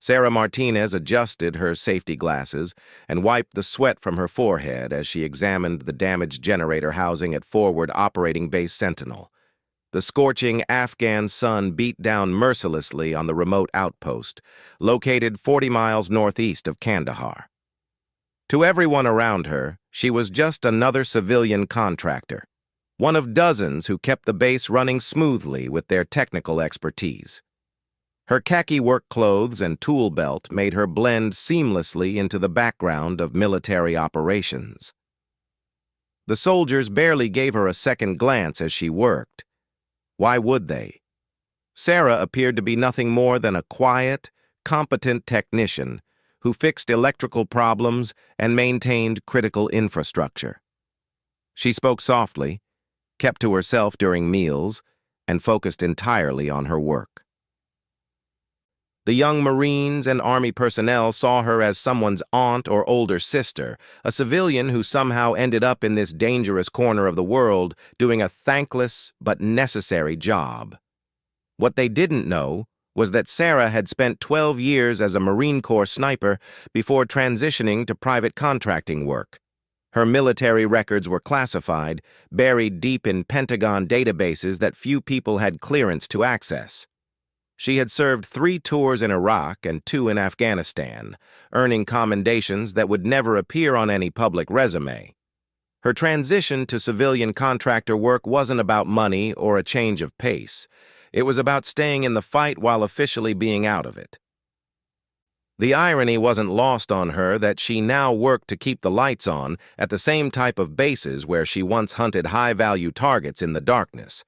Sarah Martinez adjusted her safety glasses and wiped the sweat from her forehead as she examined the damaged generator housing at Forward Operating Base Sentinel. The scorching Afghan sun beat down mercilessly on the remote outpost, located 40 miles northeast of Kandahar. To everyone around her, she was just another civilian contractor, one of dozens who kept the base running smoothly with their technical expertise. Her khaki work clothes and tool belt made her blend seamlessly into the background of military operations. The soldiers barely gave her a second glance as she worked. Why would they? Sarah appeared to be nothing more than a quiet, competent technician who fixed electrical problems and maintained critical infrastructure. She spoke softly, kept to herself during meals, and focused entirely on her work. The young Marines and Army personnel saw her as someone's aunt or older sister, a civilian who somehow ended up in this dangerous corner of the world doing a thankless but necessary job. What they didn't know was that Sarah had spent 12 years as a Marine Corps sniper before transitioning to private contracting work. Her military records were classified, buried deep in Pentagon databases that few people had clearance to access. She had served 3 tours in Iraq and 2 in Afghanistan, earning commendations that would never appear on any public resume. Her transition to civilian contractor work wasn't about money or a change of pace. It was about staying in the fight while officially being out of it. The irony wasn't lost on her that she now worked to keep the lights on at the same type of bases where she once hunted high-value targets in the darkness.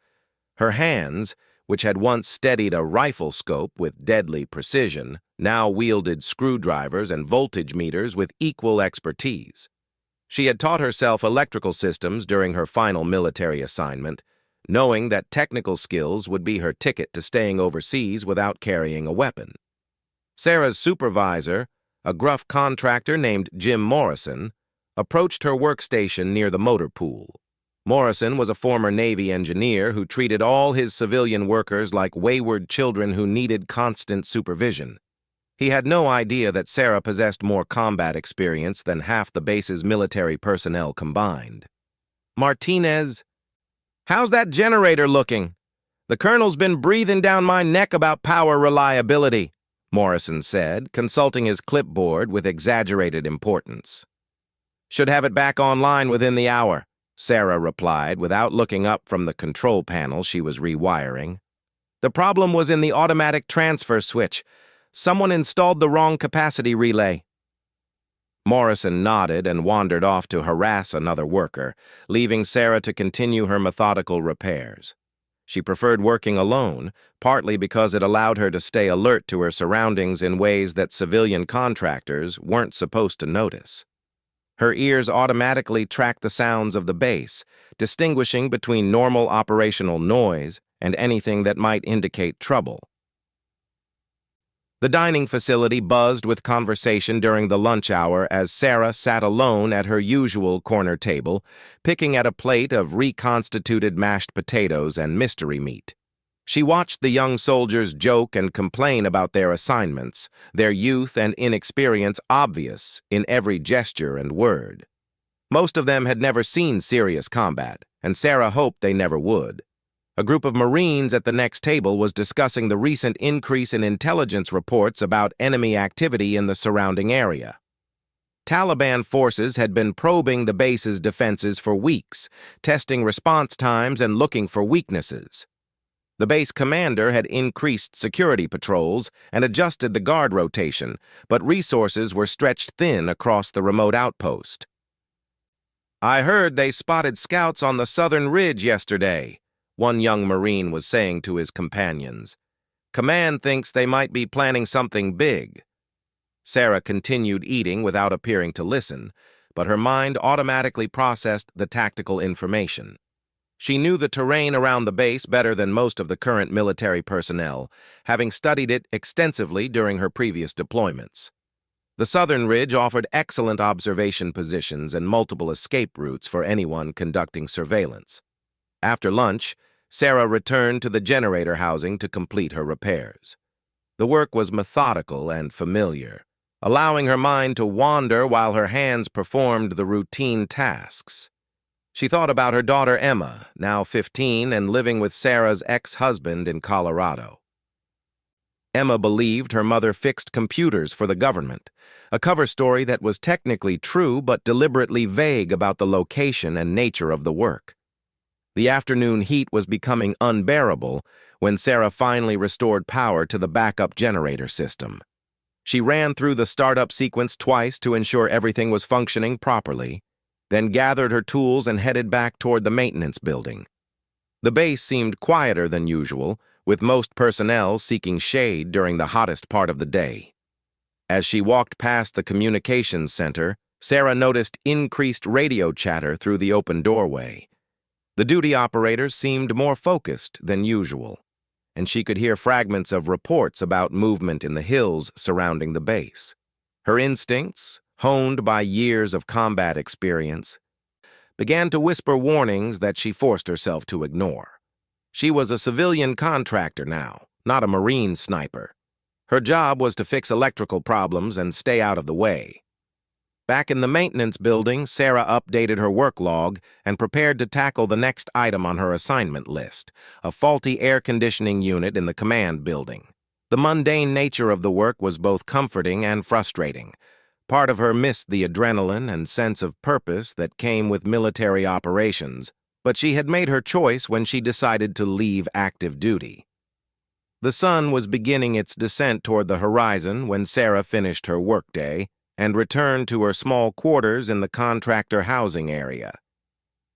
Her hands, which had once steadied a rifle scope with deadly precision, now wielded screwdrivers and voltage meters with equal expertise. She had taught herself electrical systems during her final military assignment, knowing that technical skills would be her ticket to staying overseas without carrying a weapon. Sarah's supervisor, a gruff contractor named Jim Morrison, approached her workstation near the motor pool. Morrison was a former Navy engineer who treated all his civilian workers like wayward children who needed constant supervision. He had no idea that Sarah possessed more combat experience than half the base's military personnel combined. "Martinez, how's that generator looking? The colonel's been breathing down my neck about power reliability," Morrison said, consulting his clipboard with exaggerated importance. "Should have it back online within the hour," Sarah replied without looking up from the control panel she was rewiring. "The problem was in the automatic transfer switch. Someone installed the wrong capacity relay." Morrison nodded and wandered off to harass another worker, leaving Sarah to continue her methodical repairs. She preferred working alone, partly because it allowed her to stay alert to her surroundings in ways that civilian contractors weren't supposed to notice. Her ears automatically tracked the sounds of the base, distinguishing between normal operational noise and anything that might indicate trouble. The dining facility buzzed with conversation during the lunch hour as Sarah sat alone at her usual corner table, picking at a plate of reconstituted mashed potatoes and mystery meat. She watched the young soldiers joke and complain about their assignments, their youth and inexperience obvious in every gesture and word. Most of them had never seen serious combat, and Sarah hoped they never would. A group of Marines at the next table was discussing the recent increase in intelligence reports about enemy activity in the surrounding area. Taliban forces had been probing the base's defenses for weeks, testing response times and looking for weaknesses. The base commander had increased security patrols and adjusted the guard rotation, but resources were stretched thin across the remote outpost. "I heard they spotted scouts on the southern ridge yesterday," one young Marine was saying to his companions. "Command thinks they might be planning something big." Sarah continued eating without appearing to listen, but her mind automatically processed the tactical information. She knew the terrain around the base better than most of the current military personnel, having studied it extensively during her previous deployments. The southern ridge offered excellent observation positions and multiple escape routes for anyone conducting surveillance. After lunch, Sarah returned to the generator housing to complete her repairs. The work was methodical and familiar, allowing her mind to wander while her hands performed the routine tasks. She thought about her daughter Emma, now 15 and living with Sarah's ex-husband in Colorado. Emma believed her mother fixed computers for the government, a cover story that was technically true but deliberately vague about the location and nature of the work. The afternoon heat was becoming unbearable when Sarah finally restored power to the backup generator system. She ran through the startup sequence twice to ensure everything was functioning properly, then gathered her tools and headed back toward the maintenance building. The base seemed quieter than usual, with most personnel seeking shade during the hottest part of the day. As she walked past the communications center, Sarah noticed increased radio chatter through the open doorway. The duty operators seemed more focused than usual, and she could hear fragments of reports about movement in the hills surrounding the base. Her instincts, honed by years of combat experience, began to whisper warnings that she forced herself to ignore. She was a civilian contractor now, not a Marine sniper. Her job was to fix electrical problems and stay out of the way. Back in the maintenance building, Sarah updated her work log and prepared to tackle the next item on her assignment list, a faulty air conditioning unit in the command building. The mundane nature of the work was both comforting and frustrating. Part of her missed the adrenaline and sense of purpose that came with military operations, but she had made her choice when she decided to leave active duty. The sun was beginning its descent toward the horizon when Sarah finished her workday and returned to her small quarters in the contractor housing area.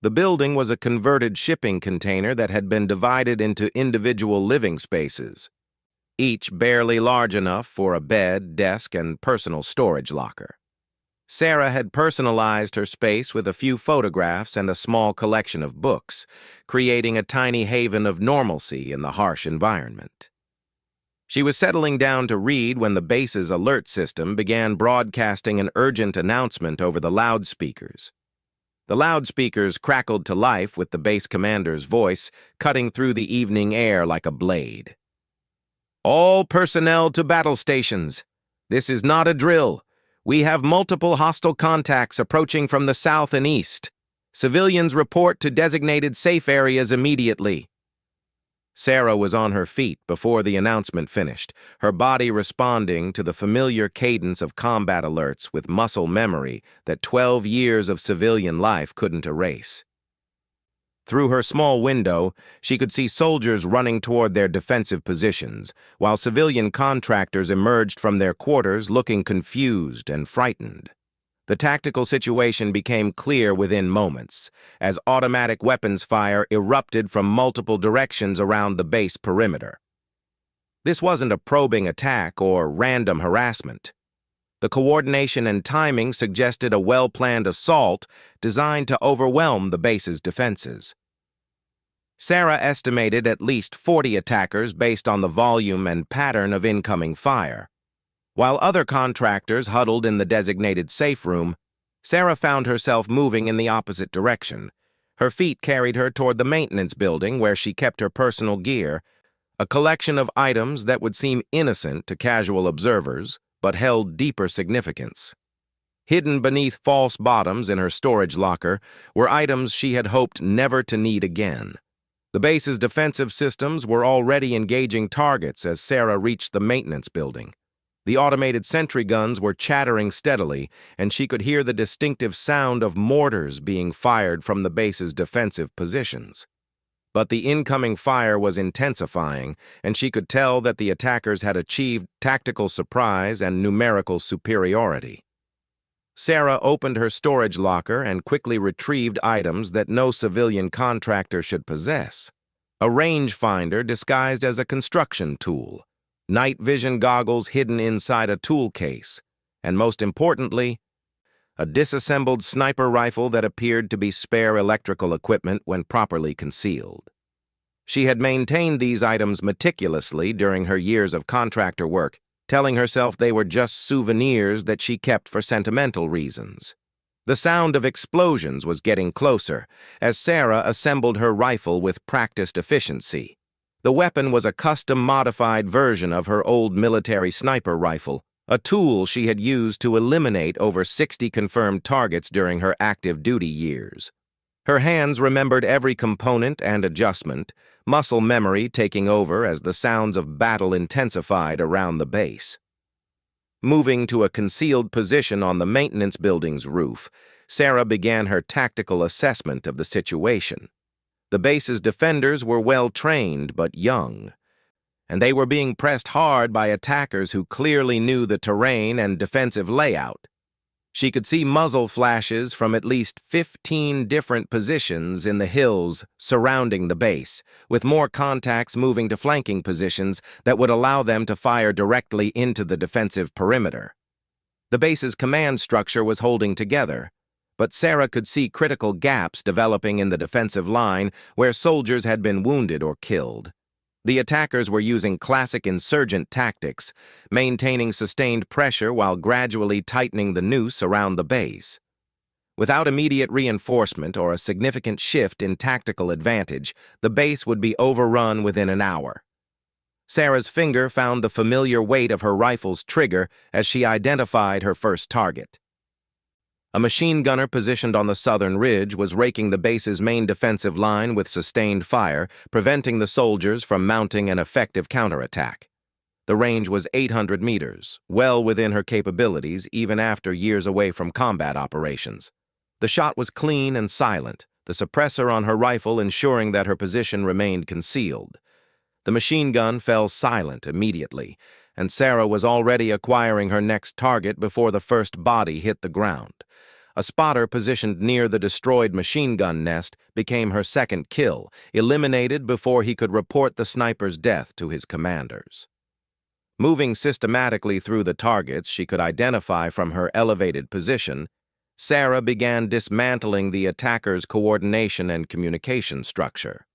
The building was a converted shipping container that had been divided into individual living spaces, each barely large enough for a bed, desk, and personal storage locker. Sarah had personalized her space with a few photographs and a small collection of books, creating a tiny haven of normalcy in the harsh environment. She was settling down to read when the base's alert system began broadcasting an urgent announcement over the loudspeakers. The loudspeakers crackled to life with the base commander's voice cutting through the evening air like a blade. "All personnel to battle stations. This is not a drill. We have multiple hostile contacts approaching from the south and east. Civilians report to designated safe areas immediately." Sarah was on her feet before the announcement finished, her body responding to the familiar cadence of combat alerts with muscle memory that 12 years of civilian life couldn't erase. Through her small window, she could see soldiers running toward their defensive positions, while civilian contractors emerged from their quarters looking confused and frightened. The tactical situation became clear within moments, as automatic weapons fire erupted from multiple directions around the base perimeter. This wasn't a probing attack or random harassment. The coordination and timing suggested a well-planned assault designed to overwhelm the base's defenses. Sarah estimated at least 40 attackers based on the volume and pattern of incoming fire. While other contractors huddled in the designated safe room, Sarah found herself moving in the opposite direction. Her feet carried her toward the maintenance building where she kept her personal gear, a collection of items that would seem innocent to casual observers, but held deeper significance. Hidden beneath false bottoms in her storage locker were items she had hoped never to need again. The base's defensive systems were already engaging targets as Sarah reached the maintenance building. The automated sentry guns were chattering steadily, and she could hear the distinctive sound of mortars being fired from the base's defensive positions. But the incoming fire was intensifying, and she could tell that the attackers had achieved tactical surprise and numerical superiority. Sarah opened her storage locker and quickly retrieved items that no civilian contractor should possess. A rangefinder disguised as a construction tool, night vision goggles hidden inside a tool case, and most importantly, a disassembled sniper rifle that appeared to be spare electrical equipment when properly concealed. She had maintained these items meticulously during her years of contractor work, telling herself they were just souvenirs that she kept for sentimental reasons. The sound of explosions was getting closer as Sarah assembled her rifle with practiced efficiency. The weapon was a custom-modified version of her old military sniper rifle, a tool she had used to eliminate over 60 confirmed targets during her active duty years. Her hands remembered every component and adjustment, muscle memory taking over as the sounds of battle intensified around the base. Moving to a concealed position on the maintenance building's roof, Sarah began her tactical assessment of the situation. The base's defenders were well-trained but young, and they were being pressed hard by attackers who clearly knew the terrain and defensive layout. She could see muzzle flashes from at least 15 different positions in the hills surrounding the base, with more contacts moving to flanking positions that would allow them to fire directly into the defensive perimeter. The base's command structure was holding together, but Sarah could see critical gaps developing in the defensive line where soldiers had been wounded or killed. The attackers were using classic insurgent tactics, maintaining sustained pressure while gradually tightening the noose around the base. Without immediate reinforcement or a significant shift in tactical advantage, the base would be overrun within an hour. Sarah's finger found the familiar weight of her rifle's trigger as she identified her first target. A machine gunner positioned on the southern ridge was raking the base's main defensive line with sustained fire, preventing the soldiers from mounting an effective counterattack. The range was 800 meters, well within her capabilities even after years away from combat operations. The shot was clean and silent, the suppressor on her rifle ensuring that her position remained concealed. The machine gun fell silent immediately, and Sarah was already acquiring her next target before the first body hit the ground. A spotter positioned near the destroyed machine gun nest became her second kill, eliminated before he could report the sniper's death to his commanders. Moving systematically through the targets she could identify from her elevated position, Sarah began dismantling the attacker's coordination and communication structure.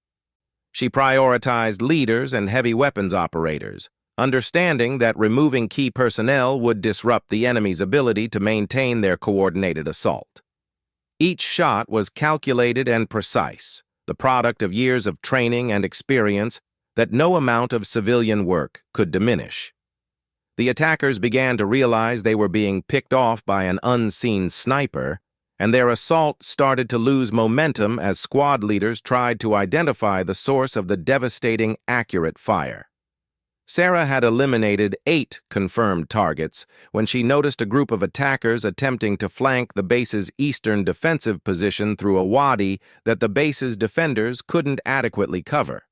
She prioritized leaders and heavy weapons operators, understanding that removing key personnel would disrupt the enemy's ability to maintain their coordinated assault. Each shot was calculated and precise, the product of years of training and experience that no amount of civilian work could diminish. The attackers began to realize they were being picked off by an unseen sniper, and their assault started to lose momentum as squad leaders tried to identify the source of the devastating, accurate fire. Sarah had eliminated 8 confirmed targets when she noticed a group of attackers attempting to flank the base's eastern defensive position through a wadi that the base's defenders couldn't adequately cover.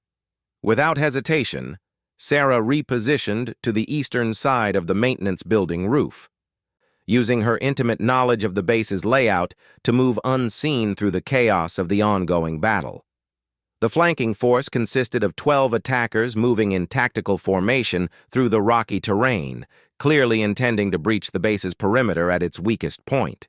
Without hesitation, Sarah repositioned to the eastern side of the maintenance building roof, using her intimate knowledge of the base's layout to move unseen through the chaos of the ongoing battle. The flanking force consisted of 12 attackers moving in tactical formation through the rocky terrain, clearly intending to breach the base's perimeter at its weakest point.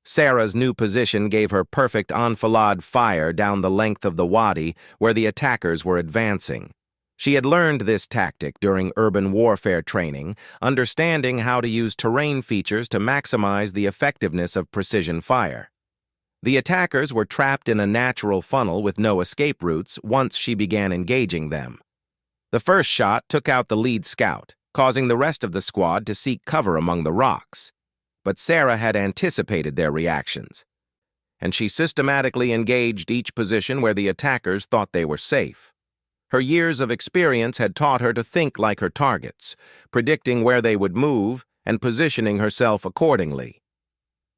Sarah's new position gave her perfect enfilade fire down the length of the wadi where the attackers were advancing. She had learned this tactic during urban warfare training, understanding how to use terrain features to maximize the effectiveness of precision fire. The attackers were trapped in a natural funnel with no escape routes once she began engaging them. The first shot took out the lead scout, causing the rest of the squad to seek cover among the rocks. But Sarah had anticipated their reactions, and she systematically engaged each position where the attackers thought they were safe. Her years of experience had taught her to think like her targets, predicting where they would move and positioning herself accordingly.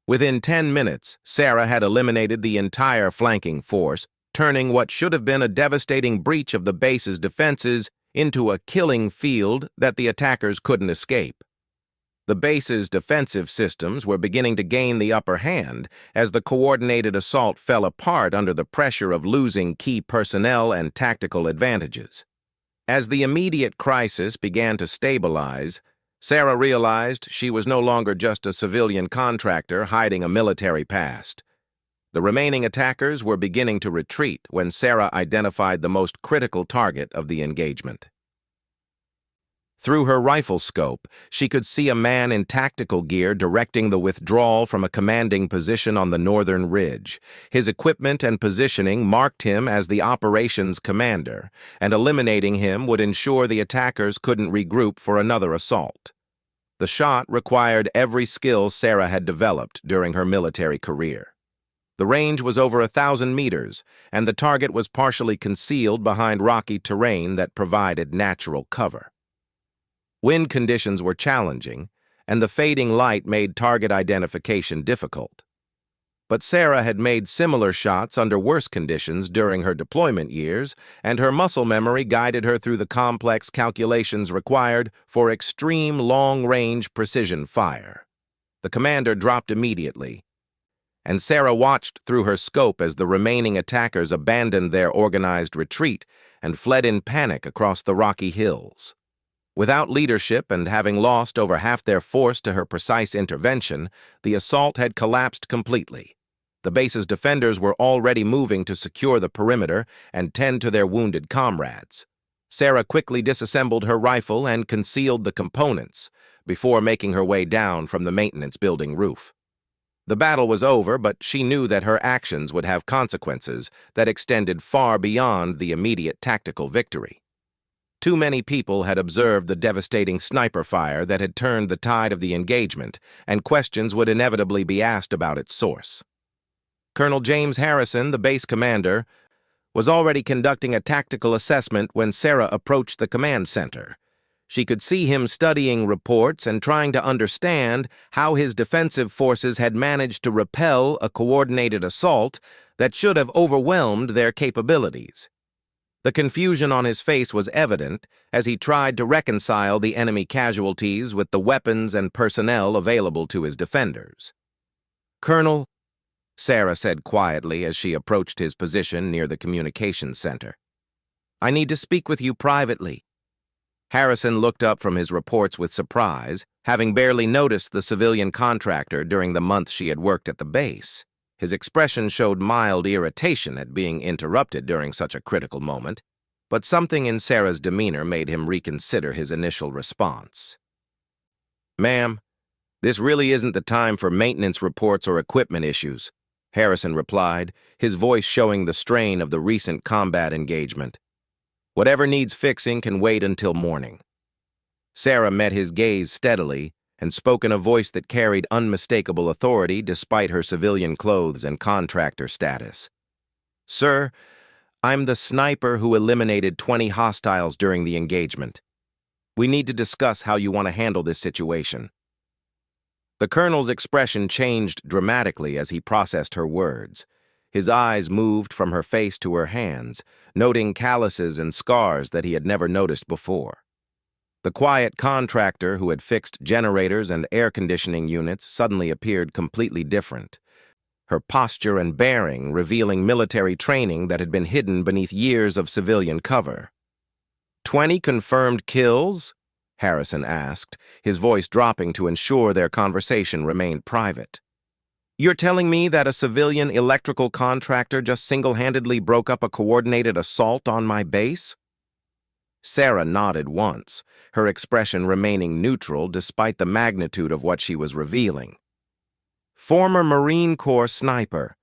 Within 10 minutes, Sarah had eliminated the entire flanking force, turning what should have been a devastating breach of the base's defenses into a killing field that the attackers couldn't escape. The base's defensive systems were beginning to gain the upper hand as the coordinated assault fell apart under the pressure of losing key personnel and tactical advantages. As the immediate crisis began to stabilize, Sarah realized she was no longer just a civilian contractor hiding a military past. The remaining attackers were beginning to retreat when Sarah identified the most critical target of the engagement. Through her rifle scope, she could see a man in tactical gear directing the withdrawal from a commanding position on the northern ridge. His equipment and positioning marked him as the operations commander, and eliminating him would ensure the attackers couldn't regroup for another assault. The shot required every skill Sarah had developed during her military career. The range was over 1,000 meters, and the target was partially concealed behind rocky terrain that provided natural cover. Wind conditions were challenging, and the fading light made target identification difficult. But Sarah had made similar shots under worse conditions during her deployment years, and her muscle memory guided her through the complex calculations required for extreme long-range precision fire. The commander dropped immediately, and Sarah watched through her scope as the remaining attackers abandoned their organized retreat and fled in panic across the rocky hills. Without leadership and having lost over half their force to her precise intervention, the assault had collapsed completely. The base's defenders were already moving to secure the perimeter and tend to their wounded comrades. Sarah quickly disassembled her rifle and concealed the components before making her way down from the maintenance building roof. The battle was over, but she knew that her actions would have consequences that extended far beyond the immediate tactical victory. Too many people had observed the devastating sniper fire that had turned the tide of the engagement, and questions would inevitably be asked about its source. Colonel James Harrison, the base commander, was already conducting a tactical assessment when Sarah approached the command center. She could see him studying reports and trying to understand how his defensive forces had managed to repel a coordinated assault that should have overwhelmed their capabilities. The confusion on his face was evident as he tried to reconcile the enemy casualties with the weapons and personnel available to his defenders. "Colonel," Sarah said quietly as she approached his position near the communications center, "I need to speak with you privately." Harrison looked up from his reports with surprise, having barely noticed the civilian contractor during the months she had worked at the base. His expression showed mild irritation at being interrupted during such a critical moment, but something in Sarah's demeanor made him reconsider his initial response. "Ma'am, this really isn't the time for maintenance reports or equipment issues," Harrison replied, his voice showing the strain of the recent combat engagement. "Whatever needs fixing can wait until morning." Sarah met his gaze steadily and spoke in a voice that carried unmistakable authority despite her civilian clothes and contractor status. "Sir, I'm the sniper who eliminated 20 hostiles during the engagement. We need to discuss how you want to handle this situation." The colonel's expression changed dramatically as he processed her words. His eyes moved from her face to her hands, noting calluses and scars that he had never noticed before. The quiet contractor who had fixed generators and air conditioning units suddenly appeared completely different, her posture and bearing revealing military training that had been hidden beneath years of civilian cover. 20 confirmed kills?" Harrison asked, his voice dropping to ensure their conversation remained private. "You're telling me that a civilian electrical contractor just single-handedly broke up a coordinated assault on my base?" Sarah nodded once, her expression remaining neutral despite the magnitude of what she was revealing. "Former Marine Corps sniper,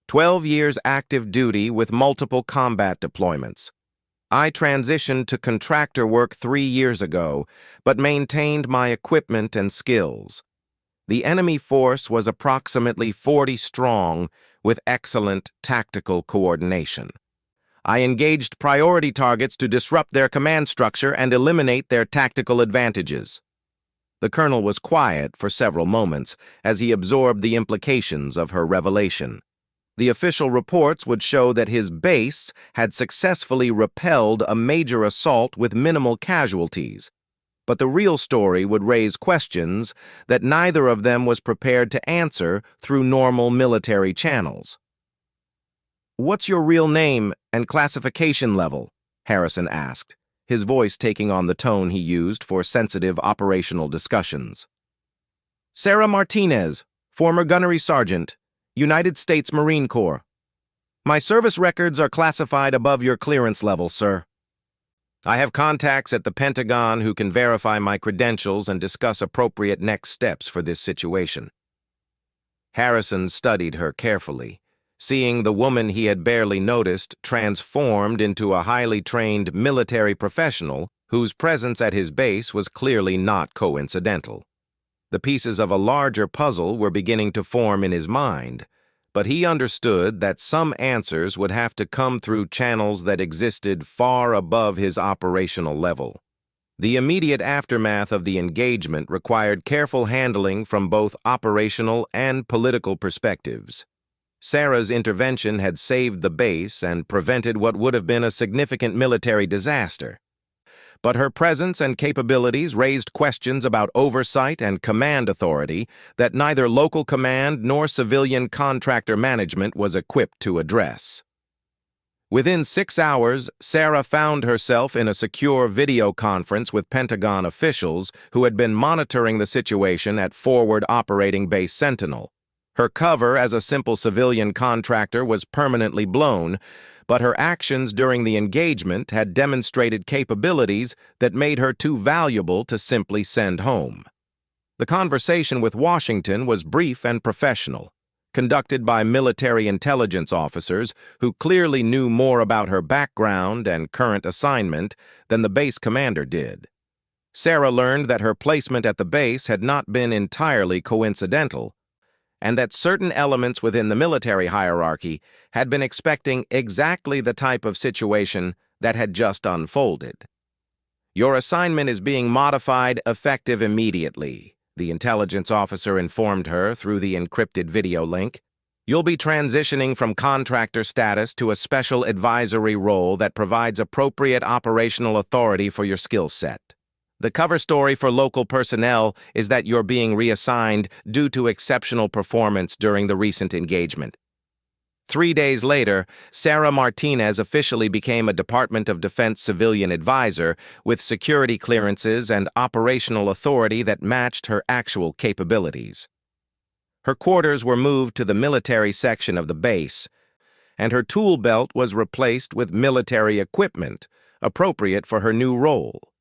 12 years active duty with multiple combat deployments. I transitioned to contractor work 3 years ago, but maintained my equipment and skills. The enemy force was approximately 40 strong with excellent tactical coordination. I engaged priority targets to disrupt their command structure and eliminate their tactical advantages." The colonel was quiet for several moments as he absorbed the implications of her revelation. The official reports would show that his base had successfully repelled a major assault with minimal casualties, but the real story would raise questions that neither of them was prepared to answer through normal military channels. "What's your real name and classification level?" Harrison asked, his voice taking on the tone he used for sensitive operational discussions. "Sarah Martinez, former gunnery sergeant, United States Marine Corps. My service records are classified above your clearance level, sir." I have contacts at the Pentagon who can verify my credentials and discuss appropriate next steps for this situation. Harrison studied her carefully, seeing the woman he had barely noticed transformed into a highly trained military professional whose presence at his base was clearly not coincidental. The pieces of a larger puzzle were beginning to form in his mind, but he understood that some answers would have to come through channels that existed far above his operational level. The immediate aftermath of the engagement required careful handling from both operational and political perspectives. Sarah's intervention had saved the base and prevented what would have been a significant military disaster. But her presence and capabilities raised questions about oversight and command authority that neither local command nor civilian contractor management was equipped to address. Within 6 hours, Sarah found herself in a secure video conference with Pentagon officials who had been monitoring the situation at Forward Operating Base Sentinel. Her cover as a simple civilian contractor was permanently blown, but her actions during the engagement had demonstrated capabilities that made her too valuable to simply send home. The conversation with Washington was brief and professional, conducted by military intelligence officers who clearly knew more about her background and current assignment than the base commander did. Sarah learned that her placement at the base had not been entirely coincidental, and that certain elements within the military hierarchy had been expecting exactly the type of situation that had just unfolded. "Your assignment is being modified effective immediately," the intelligence officer informed her through the encrypted video link. "You'll be transitioning from contractor status to a special advisory role that provides appropriate operational authority for your skill set. The cover story for local personnel is that you're being reassigned due to exceptional performance during the recent engagement." 3 days later, Sarah Martinez officially became a Department of Defense civilian advisor with security clearances and operational authority that matched her actual capabilities. Her quarters were moved to the military section of the base, and her tool belt was replaced with military equipment, appropriate for her new role.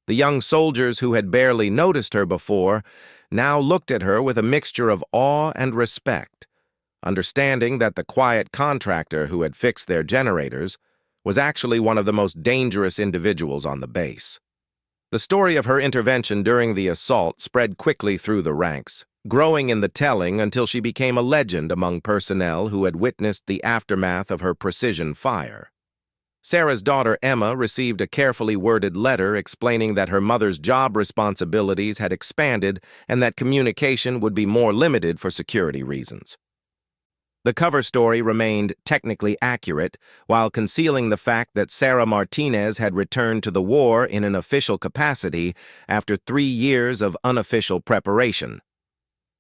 The young soldiers who had barely noticed her before now looked at her with a mixture of awe and respect, understanding that the quiet contractor who had fixed their generators was actually one of the most dangerous individuals on the base. The story of her intervention during the assault spread quickly through the ranks, growing in the telling until she became a legend among personnel who had witnessed the aftermath of her precision fire. Sarah's daughter Emma received a carefully worded letter explaining that her mother's job responsibilities had expanded and that communication would be more limited for security reasons. The cover story remained technically accurate while concealing the fact that Sarah Martinez had returned to the war in an official capacity after 3 years of unofficial preparation.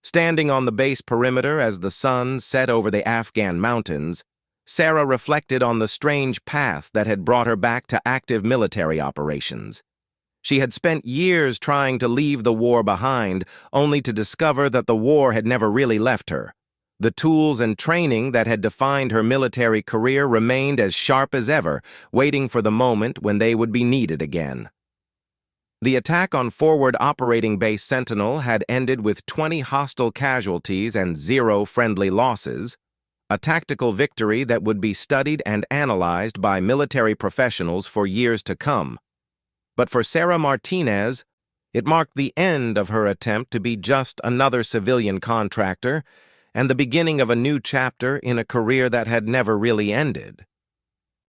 Standing on the base perimeter as the sun set over the Afghan mountains, Sarah reflected on the strange path that had brought her back to active military operations. She had spent years trying to leave the war behind, only to discover that the war had never really left her. The tools and training that had defined her military career remained as sharp as ever, waiting for the moment when they would be needed again. The attack on Forward Operating Base Sentinel had ended with 20 hostile casualties and 0 friendly losses, a tactical victory that would be studied and analyzed by military professionals for years to come. But for Sarah Martinez, it marked the end of her attempt to be just another civilian contractor and the beginning of a new chapter in a career that had never really ended.